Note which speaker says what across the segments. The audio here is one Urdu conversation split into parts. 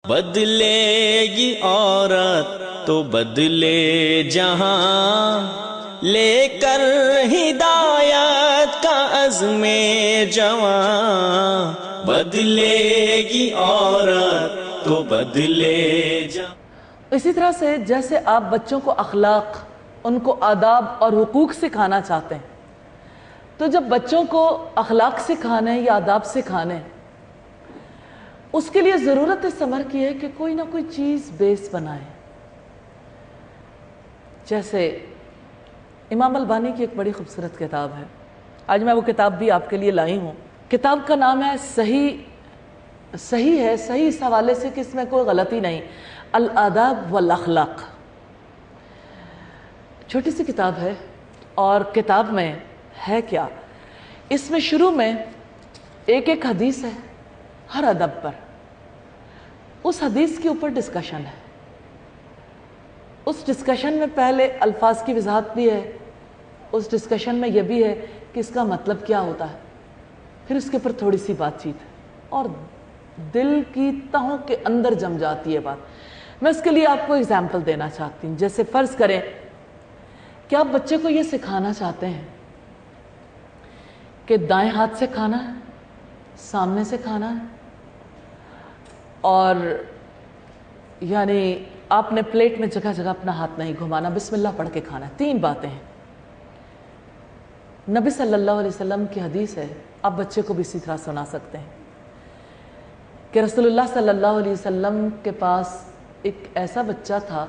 Speaker 1: بدلے گی عورت تو بدلے جہاں، لے کر ہدایت کا عزم جواں، بدلے گی عورت تو بدلے جہاں۔
Speaker 2: اسی طرح سے جیسے آپ بچوں کو اخلاق، ان کو آداب اور حقوق سکھانا چاہتے ہیں، تو جب بچوں کو اخلاق سکھانے یا آداب سکھانے، اس کے لیے ضرورت اس امر کی ہے کہ کوئی نہ کوئی چیز بیس بنائے۔ جیسے امام البانی کی ایک بڑی خوبصورت کتاب ہے، آج میں وہ کتاب بھی آپ کے لیے لائی ہوں۔ کتاب کا نام ہے صحیح ہے، صحیح اس حوالے سے کہ اس میں کوئی غلطی نہیں، الآداب والاخلاق۔ چھوٹی سی کتاب ہے، اور کتاب میں ہے کیا، اس میں شروع میں ایک حدیث ہے ہر ادب پر، اس حدیث کے اوپر ڈسکشن ہے۔ اس ڈسکشن میں پہلے الفاظ کی وضاحت بھی ہے، اس ڈسکشن میں یہ بھی ہے کہ اس کا مطلب کیا ہوتا ہے، پھر اس کے اوپر تھوڑی سی بات چیت ہے، اور دل کی تہوں کے اندر جم جاتی ہے بات۔ میں اس کے لیے آپ کو اگزامپل دینا چاہتی ہوں۔ جیسے فرض کریں کہ آپ بچے کو یہ سکھانا چاہتے ہیں کہ دائیں ہاتھ سے کھانا ہے، سامنے سے کھانا ہے، اور یعنی آپ نے پلیٹ میں جگہ جگہ اپنا ہاتھ نہیں گھمانا، بسم اللہ پڑھ کے کھانا ہے۔ 3 باتیں ہیں، نبی صلی اللہ علیہ وسلم کی حدیث ہے، آپ بچے کو بھی اسی طرح سنا سکتے ہیں کہ رسول اللہ صلی اللہ علیہ وسلم کے پاس ایک ایسا بچہ تھا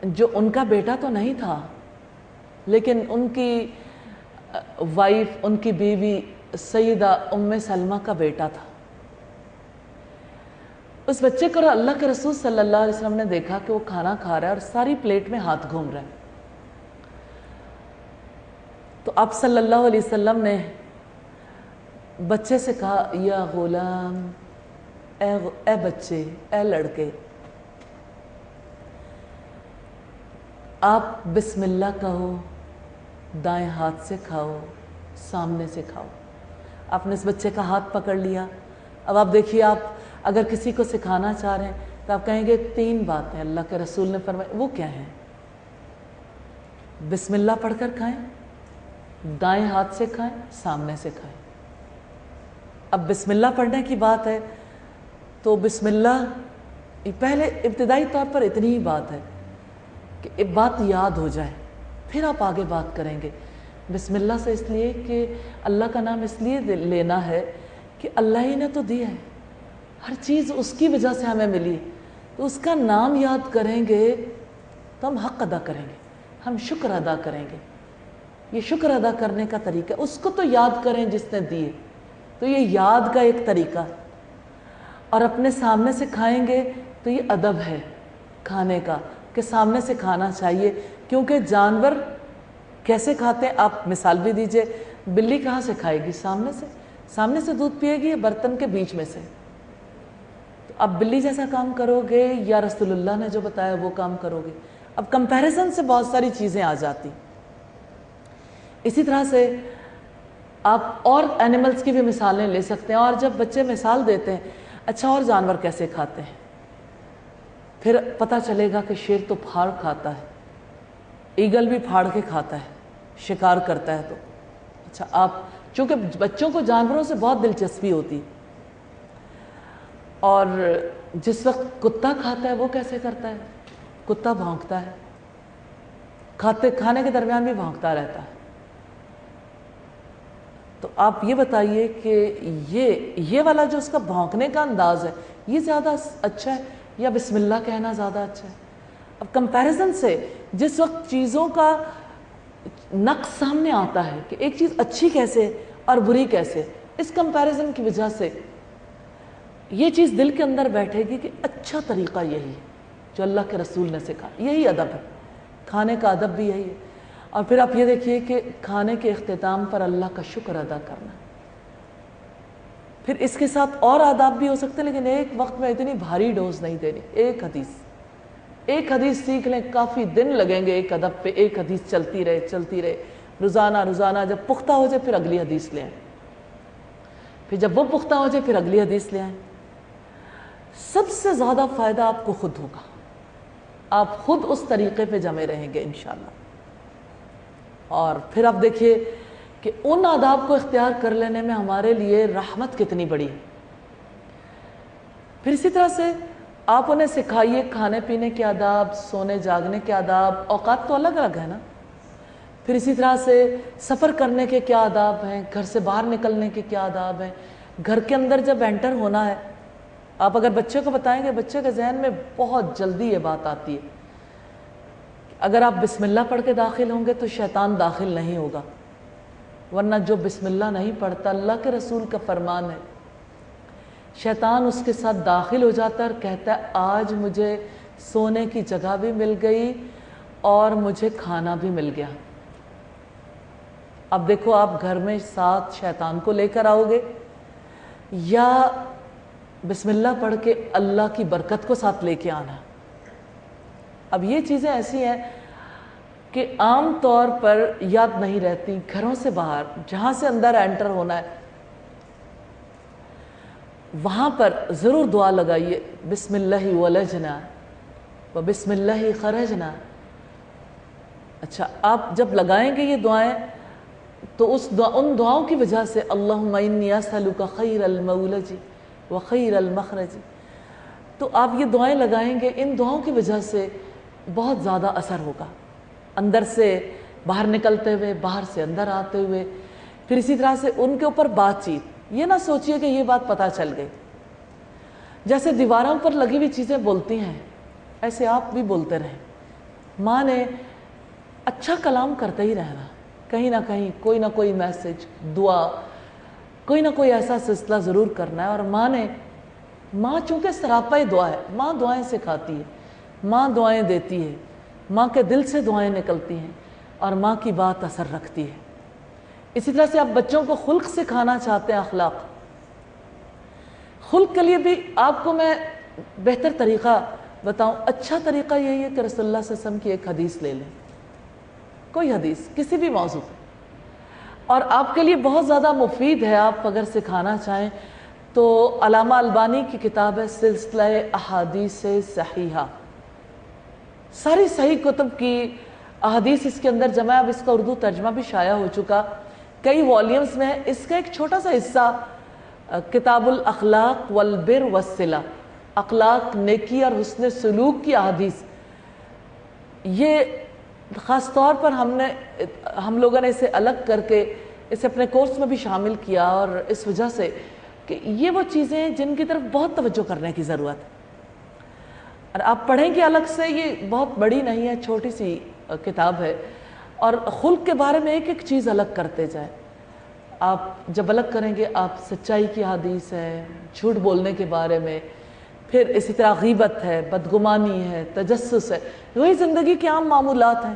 Speaker 2: جو ان کا بیٹا تو نہیں تھا، لیکن ان کی وائف، ان کی بیوی سیدہ ام سلمہ کا بیٹا تھا۔ اس بچے کو اللہ کے رسول صلی اللہ علیہ وسلم نے دیکھا کہ وہ کھانا کھا رہا ہے اور ساری پلیٹ میں ہاتھ گھوم رہا ہے، تو آپ صلی اللہ علیہ وسلم نے بچے سے کہا، یا غلام، اے بچے، اے لڑکے، آپ بسم اللہ کہو، دائیں ہاتھ سے کھاؤ، سامنے سے کھاؤ۔ آپ نے اس بچے کا ہاتھ پکڑ لیا۔ اب آپ دیکھیے، آپ اگر کسی کو سکھانا چاہ رہے ہیں تو آپ کہیں گے 3 باتیں اللہ کے رسول نے فرمائی، وہ کیا ہیں؟ بسم اللہ پڑھ کر کھائیں، دائیں ہاتھ سے کھائیں، سامنے سے کھائیں۔ اب بسم اللہ پڑھنے کی بات ہے تو بسم اللہ پہلے ابتدائی طور پر اتنی ہی بات ہے کہ بات یاد ہو جائے، پھر آپ آگے بات کریں گے۔ بسم اللہ سے اس لیے کہ اللہ کا نام اس لیے لینا ہے کہ اللہ ہی نے تو دیا ہے، ہر چیز اس کی وجہ سے ہمیں ملی، تو اس کا نام یاد کریں گے تو ہم حق ادا کریں گے، ہم شکر ادا کریں گے۔ یہ شکر ادا کرنے کا طریقہ، اس کو تو یاد کریں جس نے دیے، تو یہ یاد کا ایک طریقہ، اور اپنے سامنے سے کھائیں گے تو یہ ادب ہے کھانے کا کہ سامنے سے کھانا چاہیے، کیونکہ جانور کیسے کھاتے ہیں آپ مثال بھی دیجئے۔ بلی کہاں سے کھائے گی؟ سامنے سے دودھ پیے گی، برتن کے بیچ میں سے، تو اب بلی جیسا کام کرو گے یا رسول اللہ نے جو بتایا وہ کام کرو گے؟ اب کمپیریزن سے بہت ساری چیزیں آ جاتی۔ اسی طرح سے آپ اور اینیملز کی بھی مثالیں لے سکتے ہیں، اور جب بچے مثال دیتے ہیں اچھا اور جانور کیسے کھاتے ہیں، پھر پتہ چلے گا کہ شیر تو پھاڑ کھاتا ہے، ایگل بھی پھاڑ کے کھاتا ہے، شکار کرتا ہے۔ تو اچھا، آپ چونکہ بچوں کو جانوروں سے بہت دلچسپی ہوتی، اور جس وقت کتا کھاتا ہے وہ کیسے کرتا ہے؟ کتا بھونکتا ہے، کھانے کے درمیان بھی بھونکتا رہتا ہے۔ تو آپ یہ بتائیے کہ یہ والا جو اس کا بھونکنے کا انداز ہے، یہ زیادہ اچھا ہے یا بسم اللہ کہنا زیادہ اچھا ہے؟ اب کمپیریزن سے جس وقت چیزوں کا نقص سامنے آتا ہے کہ ایک چیز اچھی کیسے اور بری کیسے، اس کمپیریزن کی وجہ سے یہ چیز دل کے اندر بیٹھے گی کہ اچھا طریقہ یہی ہے جو اللہ کے رسول نے سکھایا، یہی ادب ہے، کھانے کا ادب بھی یہی ہے۔ اور پھر آپ یہ دیکھیے کہ کھانے کے اختتام پر اللہ کا شکر ادا کرنا، پھر اس کے ساتھ اور آداب بھی ہو سکتے ہیں، لیکن ایک وقت میں اتنی بھاری ڈوز نہیں دینی۔ ایک حدیث سیکھ لیں، کافی دن لگیں گے ایک ادب پہ، ایک حدیث چلتی رہے، روزانہ جب پختہ ہو جائے پھر اگلی حدیث لے آئیں، پھر جب وہ پختہ ہو جائے پھر اگلی حدیث لے آئیں۔ سب سے زیادہ فائدہ آپ کو خود ہوگا، آپ خود اس طریقے پہ جمے رہیں گے انشاءاللہ۔ اور پھر آپ دیکھیے کہ ان آداب کو اختیار کر لینے میں ہمارے لیے رحمت کتنی بڑی ہے۔ پھر اسی طرح سے آپ انہیں سکھائیے کھانے پینے کے آداب، سونے جاگنے کے آداب، اوقات تو الگ الگ ہے نا۔ پھر اسی طرح سے سفر کرنے کے کیا آداب ہیں، گھر سے باہر نکلنے کے کیا آداب ہیں، گھر کے اندر جب انٹر ہونا ہے، آپ اگر بچے کو بتائیں گے بچے کے ذہن میں بہت جلدی یہ بات آتی ہے، اگر آپ بسم اللہ پڑھ کے داخل ہوں گے تو شیطان داخل نہیں ہوگا، ورنہ جو بسم اللہ نہیں پڑھتا، اللہ کے رسول کا فرمان ہے، شیطان اس کے ساتھ داخل ہو جاتا ہے اور کہتا ہے آج مجھے سونے کی جگہ بھی مل گئی اور مجھے کھانا بھی مل گیا۔ اب دیکھو آپ گھر میں ساتھ شیطان کو لے کر آؤ گے یا بسم اللہ پڑھ کے اللہ کی برکت کو ساتھ لے کے آنا۔ اب یہ چیزیں ایسی ہیں کہ عام طور پر یاد نہیں رہتی، گھروں سے باہر جہاں سے اندر انٹر ہونا ہے وہاں پر ضرور دعا لگائیے، بسم اللہ ولجنا و بسم اللہ خرجنا۔ اچھا آپ جب لگائیں گے یہ دعائیں تو ان دعاؤں کی وجہ سے اللہم انی اسألک خیر المولج و خیر المخرج، تو آپ یہ دعائیں لگائیں گے، ان دعاؤں کی وجہ سے بہت زیادہ اثر ہوگا، اندر سے باہر نکلتے ہوئے، باہر سے اندر آتے ہوئے۔ پھر اسی طرح سے ان کے اوپر بات چیت، یہ نہ سوچئے کہ یہ بات پتہ چل گئی، جیسے دیواروں پر لگی ہوئی چیزیں بولتی ہیں ایسے آپ بھی بولتے رہیں۔ ماں نے اچھا کلام کرتے ہی رہنا، کہیں نہ کہیں کوئی نہ کوئی میسج، دعا، کوئی نہ کوئی ایسا سلسلہ ضرور کرنا ہے۔ اور ماں چونکہ سراپا دعا ہے، ماں دعائیں سکھاتی ہے، ماں دعائیں دیتی ہے، ماں کے دل سے دعائیں نکلتی ہیں اور ماں کی بات اثر رکھتی ہے۔ اسی طرح سے آپ بچوں کو خلق سکھانا چاہتے ہیں، اخلاق، خلق کے لیے بھی آپ کو میں بہتر طریقہ بتاؤں، اچھا طریقہ یہی ہے کہ رسول اللہ صلی اللہ علیہ وسلم کی ایک حدیث لے لیں، کوئی حدیث کسی بھی موضوع پہ، اور آپ کے لیے بہت زیادہ مفید ہے۔ آپ اگر سکھانا چاہیں تو علامہ البانی کی کتاب ہے سلسلہ احادیث صحیحہ، ساری صحیح کتب کی احادیث اس کے اندر جمع ہے، اب اس کا اردو ترجمہ بھی شائع ہو چکا، کئی والیومز میں ہے۔ اس کا ایک چھوٹا سا حصہ کتاب الاخلاق والبر والصلہ، اخلاق، نیکی اور حسن سلوک کی احادیث، یہ خاص طور پر ہم لوگوں نے اسے الگ کر کے اسے اپنے کورس میں بھی شامل کیا، اور اس وجہ سے کہ یہ وہ چیزیں ہیں جن کی طرف بہت توجہ کرنے کی ضرورت ہے، اور آپ پڑھیں گے الگ سے، یہ بہت بڑی نہیں ہے، چھوٹی سی کتاب ہے، اور خلق کے بارے میں ایک ایک چیز الگ کرتے جائیں۔ آپ جب الگ کریں گے، آپ سچائی کی حدیث ہے، جھوٹ بولنے کے بارے میں، پھر اسی طرح غیبت ہے، بدگمانی ہے، تجسس ہے، وہی زندگی کے عام معمولات ہیں۔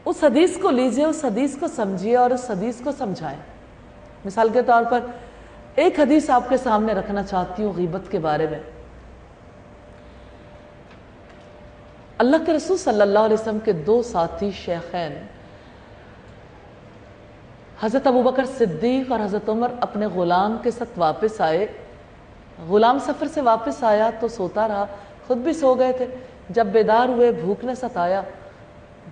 Speaker 2: اس حدیث کو لیجئے، اس حدیث کو سمجھیے اور اس حدیث کو سمجھائیں۔ مثال کے طور پر ایک حدیث آپ کے سامنے رکھنا چاہتی ہوں غیبت کے بارے میں۔ اللہ کے رسول صلی اللہ علیہ وسلم کے دو ساتھی شیخین حضرت ابوبکر صدیق اور حضرت عمر اپنے غلام کے ساتھ واپس آئے، غلام سفر سے واپس آیا تو سوتا رہا، خود بھی سو گئے تھے، جب بیدار ہوئے بھوک نے ستایا،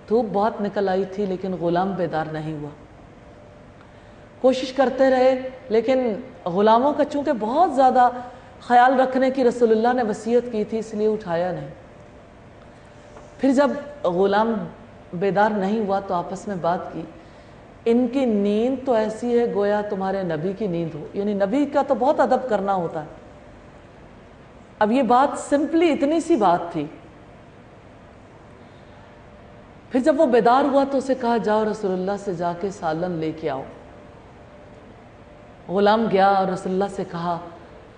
Speaker 2: دھوپ بہت نکل آئی تھی لیکن غلام بیدار نہیں ہوا، کوشش کرتے رہے لیکن غلاموں کا چونکہ بہت زیادہ خیال رکھنے کی رسول اللہ نے وصیت کی تھی، اس لیے اٹھایا نہیں۔ پھر جب غلام بیدار نہیں ہوا تو آپس میں بات کی، ان کی نیند تو ایسی ہے گویا تمہارے نبی کی نیند ہو، یعنی نبی کا تو بہت ادب کرنا ہوتا ہے۔ اب یہ بات سمپلی اتنی سی بات تھی۔ پھر جب وہ بیدار ہوا تو اسے کہا جاؤ رسول اللہ سے جا کے سالن لے کے آؤ۔ غلام گیا اور رسول اللہ سے کہا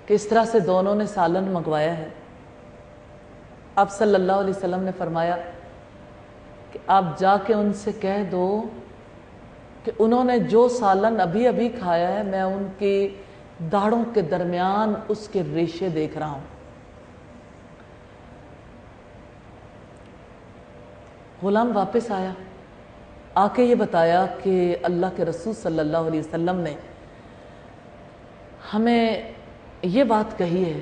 Speaker 2: کہ اس طرح سے دونوں نے سالن منگوایا ہے۔ آپ صلی اللہ علیہ وسلم نے فرمایا کہ آپ جا کے ان سے کہہ دو کہ انہوں نے جو سالن ابھی ابھی کھایا ہے میں ان کی داڑھوں کے درمیان اس کے ریشے دیکھ رہا ہوں۔ غلام واپس آیا، آ کے یہ بتایا کہ اللہ کے رسول صلی اللہ علیہ وسلم نے ہمیں یہ بات کہی ہے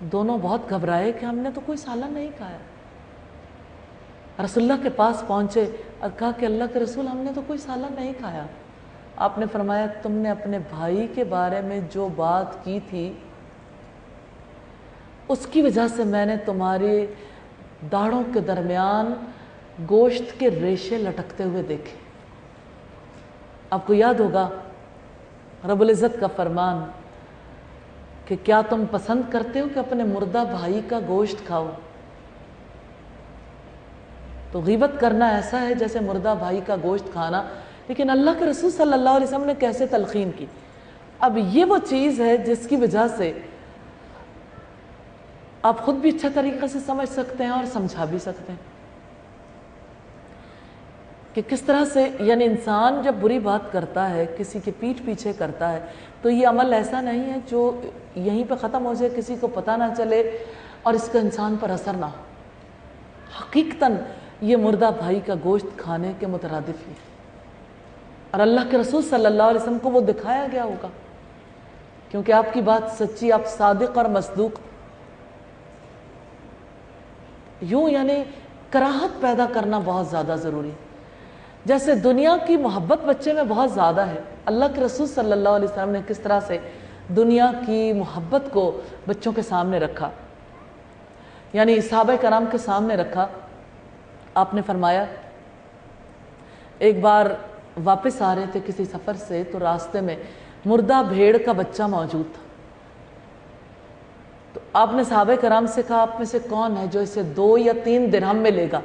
Speaker 2: دونوں بہت گھبرائے کہ ہم نے تو کوئی سالن نہیں کھایا. رسول اللہ کے پاس پہنچے اور کہا کہ اللہ کے رسول ہم نے تو کوئی سالن نہیں کھایا. آپ نے فرمایا تم نے اپنے بھائی کے بارے میں جو بات کی تھی اس کی وجہ سے میں نے تمہاری داڑھوں کے درمیان گوشت کے ریشے لٹکتے ہوئے دیکھے. آپ کو یاد ہوگا رب العزت کا فرمان کہ کیا تم پسند کرتے ہو کہ اپنے مردہ بھائی کا گوشت کھاؤ؟ تو غیبت کرنا ایسا ہے جیسے مردہ بھائی کا گوشت کھانا. لیکن اللہ کے رسول صلی اللہ علیہ وسلم نے کیسے تلقین کی. اب یہ وہ چیز ہے جس کی وجہ سے آپ خود بھی اچھا طریقے سے سمجھ سکتے ہیں اور سمجھا بھی سکتے ہیں کہ کس طرح سے یعنی انسان جب بری بات کرتا ہے کسی کے پیٹھ پیچھے کرتا ہے تو یہ عمل ایسا نہیں ہے جو یہیں پہ ختم ہو جائے, کسی کو پتہ نہ چلے اور اس کا انسان پر اثر نہ ہو. حقیقتاً یہ مردہ بھائی کا گوشت کھانے کے مترادف ہے اور اللہ کے رسول صلی اللہ علیہ وسلم کو وہ دکھایا گیا ہوگا کیونکہ آپ کی بات سچی, آپ صادق اور مصدوق. یوں یعنی کراہت پیدا کرنا بہت زیادہ ضروری ہے. جیسے دنیا کی محبت بچے میں بہت زیادہ ہے, اللہ کے رسول صلی اللہ علیہ وسلم نے کس طرح سے دنیا کی محبت کو بچوں کے سامنے رکھا, یعنی صحابہ کرام کے سامنے رکھا. آپ نے فرمایا ایک بار واپس آ رہے تھے کسی سفر سے تو راستے میں مردہ بھیڑ کا بچہ موجود تھا. تو آپ نے صحابہ کرام سے کہا آپ میں سے کون ہے جو اسے 2 یا 3 درہم میں لے گا؟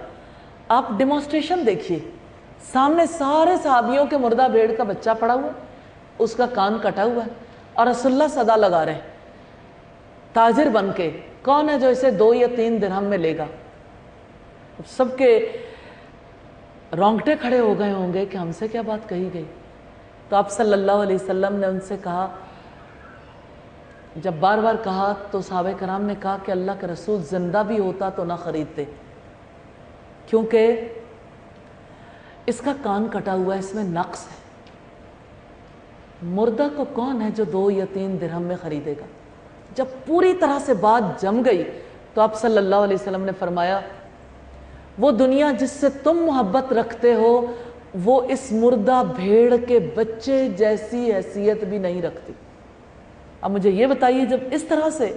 Speaker 2: آپ ڈیمانسٹریشن دیکھیے, سامنے سارے صحابیوں کے مردہ بھیڑ کا بچہ پڑا ہوا, اس کا کان کٹا ہوا ہے اور رسول اللہ صدا لگا رہے ہیں تاجر بن کے, کون ہے جو اسے 2 یا 3 درہم میں لے گا؟ سب کے رونگٹے کھڑے ہو گئے ہوں گے کہ ہم سے کیا بات کہی گئی. تو آپ صلی اللہ علیہ وسلم نے ان سے کہا, جب بار بار کہا تو صحابہ کرام نے کہا کہ اللہ کے رسول زندہ بھی ہوتا تو نہ خریدتے, کیونکہ اس کا کان کٹا ہوا ہے, اس میں نقص ہے. مردہ کو کون ہے جو 2 یا 3 درہم میں خریدے گا؟ جب پوری طرح سے بات جم گئی تو آپ صلی اللہ علیہ وسلم نے فرمایا وہ دنیا جس سے تم محبت رکھتے ہو وہ اس مردہ بھیڑ کے بچے جیسی حیثیت بھی نہیں رکھتی. اب مجھے یہ بتائیے, جب اس طرح سے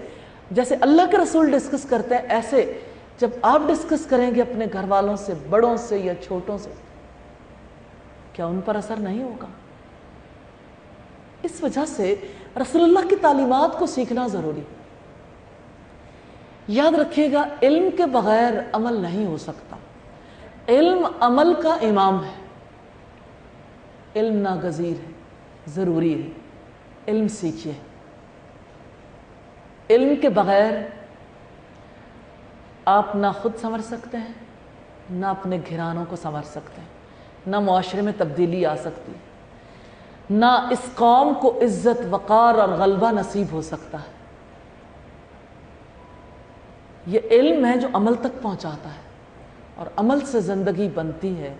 Speaker 2: جیسے اللہ کے رسول ڈسکس کرتے ہیں ایسے جب آپ ڈسکس کریں گے اپنے گھر والوں سے, بڑوں سے یا چھوٹوں سے, کیا ان پر اثر نہیں ہوگا؟ اس وجہ سے رسول اللہ کی تعلیمات کو سیکھنا ضروری. یاد رکھیے گا علم کے بغیر عمل نہیں ہو سکتا. علم عمل کا امام ہے. علم ناگزیر ہے, ضروری ہے. علم سیکھیے. علم کے بغیر آپ نہ خود سنور سکتے ہیں, نہ اپنے گھرانوں کو سنور سکتے ہیں, نہ معاشرے میں تبدیلی آ سکتی, نہ اس قوم کو عزت وقار اور غلبہ نصیب ہو سکتا ہے. یہ علم ہے جو عمل تک پہنچاتا ہے اور عمل سے زندگی بنتی ہے,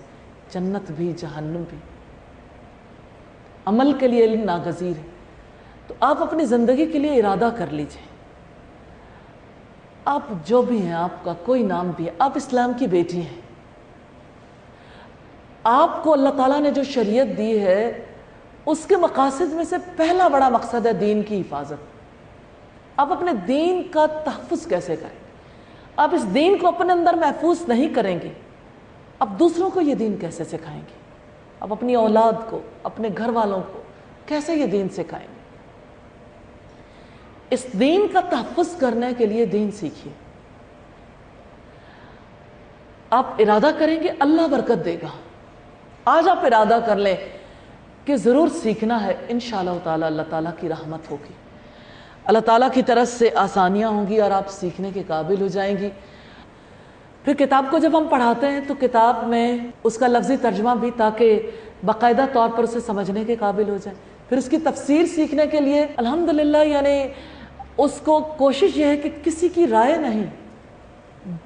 Speaker 2: جنت بھی جہنم بھی. عمل کے لیے علم ناگزیر ہے. تو آپ اپنی زندگی کے لیے ارادہ کر لیجئے. آپ جو بھی ہیں, آپ کا کوئی نام بھی ہے, آپ اسلام کی بیٹی ہیں. آپ کو اللہ تعالیٰ نے جو شریعت دی ہے اس کے مقاصد میں سے پہلا بڑا مقصد ہے دین کی حفاظت. آپ اپنے دین کا تحفظ کیسے کریں؟ آپ اس دین کو اپنے اندر محفوظ نہیں کریں گے, آپ دوسروں کو یہ دین کیسے سکھائیں گے؟ آپ اپنی اولاد کو, اپنے گھر والوں کو کیسے یہ دین سکھائیں گے؟ اس دین کا تحفظ کرنے کے لیے دین سیکھیے. آپ ارادہ کریں گے اللہ برکت دے گا. آج آپ ارادہ کر لیں کہ ضرور سیکھنا ہے, انشاءاللہ تعالی اللہ تعالیٰ کی رحمت ہوگی, اللہ تعالیٰ کی طرف سے آسانیاں ہوں گی اور آپ سیکھنے کے قابل ہو جائیں گی. پھر کتاب کو جب ہم پڑھاتے ہیں تو کتاب میں اس کا لفظی ترجمہ بھی, تاکہ باقاعدہ طور پر اسے سمجھنے کے قابل ہو جائے. پھر اس کی تفسیر سیکھنے کے لیے الحمدللہ یعنی اس کو کوشش یہ ہے کہ کسی کی رائے نہیں,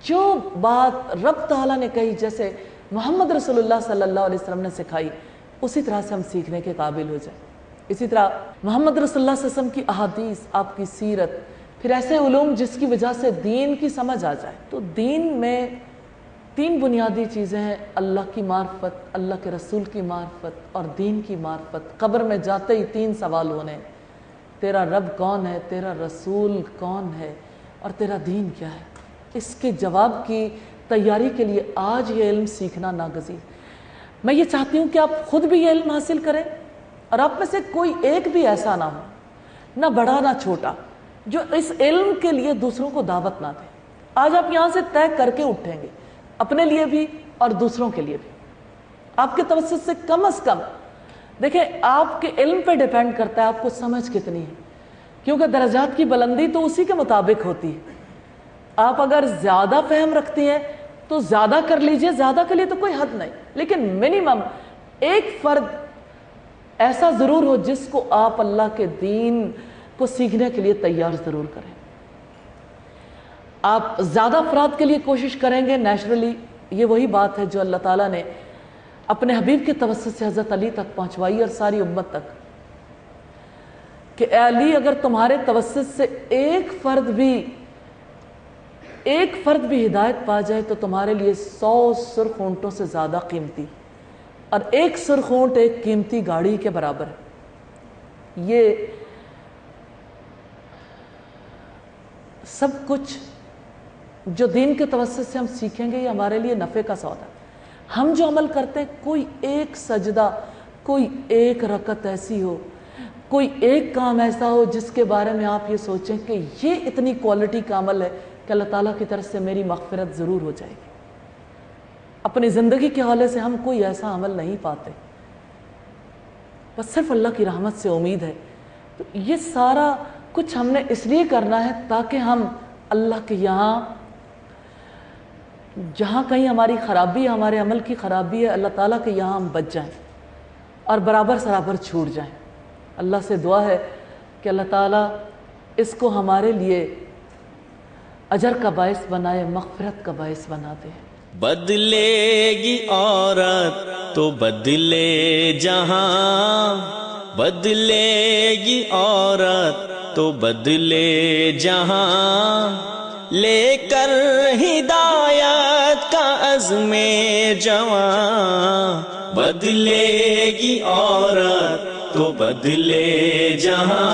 Speaker 2: جو بات رب تعالیٰ نے کہی, جیسے محمد رسول اللہ صلی اللہ علیہ وسلم نے سکھائی, اسی طرح سے ہم سیکھنے کے قابل ہو جائیں. اسی طرح محمد رسول اللہ صلی اللہ علیہ وسلم کی احادیث, آپ کی سیرت, پھر ایسے علوم جس کی وجہ سے دین کی سمجھ آ جائے۔ تو دین میں 3 بنیادی چیزیں ہیں، اللہ کی معرفت، اللہ کے رسول کی معرفت اور دین کی معرفت۔ قبر میں جاتے ہی 3 سوال ہونے، تیرا رب کون ہے، تیرا رسول کون ہے اور تیرا دین کیا ہے۔ اس کے جواب کی تیاری کے لیے آج یہ علم سیکھنا ناگزیر۔ میں یہ چاہتی ہوں کہ آپ خود بھی یہ علم حاصل کریں اور آپ میں سے کوئی ایک بھی ایسا نہ ہو، نہ بڑا نہ چھوٹا، جو اس علم کے لیے دوسروں کو دعوت نہ دے۔ آج آپ یہاں سے طے کر کے اٹھیں گے، اپنے لیے بھی اور دوسروں کے لیے بھی۔ آپ کے توسط سے کم از کم، دیکھیں آپ کے علم پہ ڈیپینڈ کرتا ہے آپ کو سمجھ کتنی ہے، کیونکہ درجات کی بلندی تو اسی کے مطابق ہوتی ہے۔ آپ اگر زیادہ فہم رکھتی ہیں تو زیادہ کر لیجئے، زیادہ کے لیے تو کوئی حد نہیں، لیکن منیمم ایک فرد ایسا ضرور ہو جس کو آپ اللہ کے دین کو سیکھنے کے لیے تیار ضرور کریں۔ آپ زیادہ افراد کے لیے کوشش کریں گے، نیچرلی یہ وہی بات ہے جو اللہ تعالیٰ نے اپنے حبیب کے توسط سے حضرت علی تک پہنچوائی اور ساری امت تک، کہ اے علی اگر تمہارے توسط سے ایک فرد بھی ہدایت پا جائے تو تمہارے لیے 100 سرخ اونٹوں سے زیادہ قیمتی، اور ایک سرخ اونٹ ایک قیمتی گاڑی کے برابر ہے۔ یہ سب کچھ جو دین کے توسط سے ہم سیکھیں گے یہ ہمارے لیے نفع کا سودا ہے۔ ہم جو عمل کرتے ہیں، کوئی ایک سجدہ، کوئی ایک رکعت ایسی ہو، کوئی ایک کام ایسا ہو جس کے بارے میں آپ یہ سوچیں کہ یہ اتنی کوالٹی کا عمل ہے کہ اللہ تعالیٰ کی طرف سے میری مغفرت ضرور ہو جائے گی۔ اپنی زندگی کے حوالے سے ہم کوئی ایسا عمل نہیں پاتے، بس صرف اللہ کی رحمت سے امید ہے۔ تو یہ سارا کچھ ہم نے اس لیے کرنا ہے تاکہ ہم اللہ کے یہاں، جہاں کہیں ہماری خرابی ہے، ہمارے عمل کی خرابی ہے، اللہ تعالیٰ کے یہاں ہم بچ جائیں اور برابر سرابر چھوٹ جائیں۔ اللہ سے دعا ہے کہ اللہ تعالیٰ اس کو ہمارے لیے اجر کا باعث بنائے، مغفرت کا باعث بنا دے۔
Speaker 1: بدلے گی عورت تو بدلے جہاں، بدلے گی عورت تو بدلے جہاں، لے کر ہدایت کا عزم جواں، بدلے گی عورت تو بدلے جہاں۔